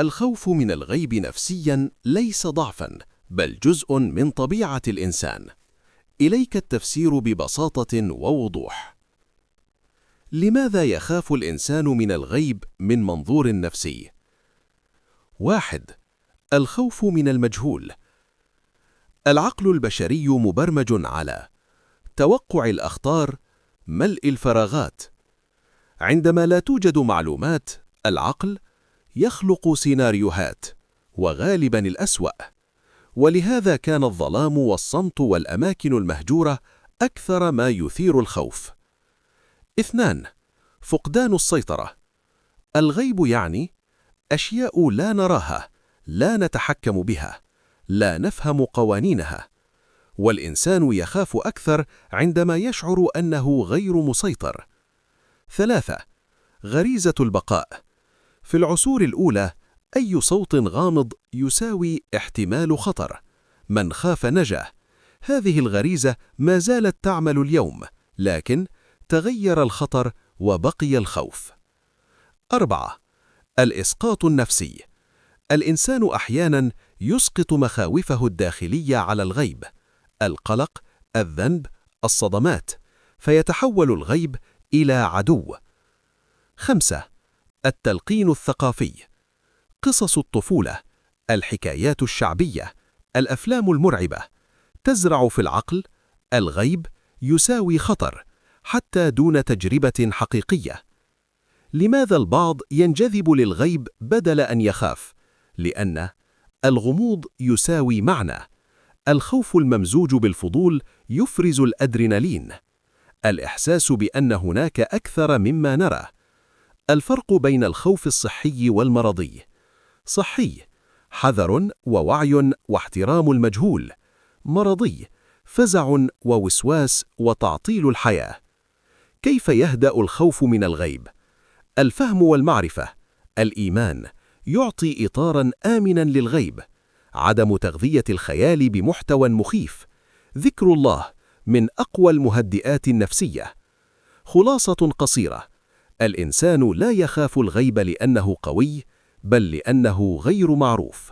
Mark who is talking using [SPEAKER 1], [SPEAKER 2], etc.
[SPEAKER 1] الخوف من الغيب نفسياً ليس ضعفاً، بل جزء من طبيعة الإنسان. إليك التفسير ببساطة ووضوح. لماذا يخاف الإنسان من الغيب من منظور نفسي؟ 1. الخوف من المجهول. العقل البشري مبرمج على توقع الأخطار، ملء الفراغات. عندما لا توجد معلومات، العقل يخلق سيناريوهات، وغالباً الأسوأ. ولهذا كان الظلام والصمت والأماكن المهجورة أكثر ما يثير الخوف. 2. فقدان السيطرة. الغيب يعني أشياء لا نراها، لا نتحكم بها، لا نفهم قوانينها. والإنسان يخاف أكثر عندما يشعر أنه غير مسيطر. 3. غريزة البقاء. في العصور الأولى، أي صوت غامض يساوي احتمال خطر. من خاف نجا. هذه الغريزة ما زالت تعمل اليوم، لكن تغير الخطر وبقي الخوف. 4. الإسقاط النفسي. الإنسان أحياناً يسقط مخاوفه الداخلية على الغيب، القلق، الذنب، الصدمات، فيتحول الغيب إلى عدو. 5. التلقين الثقافي. قصص الطفولة، الحكايات الشعبية، الأفلام المرعبة تزرع في العقل الغيب يساوي خطر، حتى دون تجربة حقيقية. لماذا البعض ينجذب للغيب بدل أن يخاف؟ لأن الغموض يساوي معنى. الخوف الممزوج بالفضول يفرز الأدرينالين، الإحساس بأن هناك أكثر مما نرى. الفرق بين الخوف الصحي والمرضي: صحي، حذر ووعي واحترام المجهول. مرضي، فزع ووسواس وتعطيل الحياة. كيف يهدأ الخوف من الغيب؟ الفهم والمعرفة. الإيمان يعطي إطاراً آمناً للغيب. عدم تغذية الخيال بمحتوى مخيف. ذكر الله من أقوى المهدئات النفسية. خلاصة قصيرة: الإنسان لا يخاف الغيب لأنه قوي، بل لأنه غير معروف.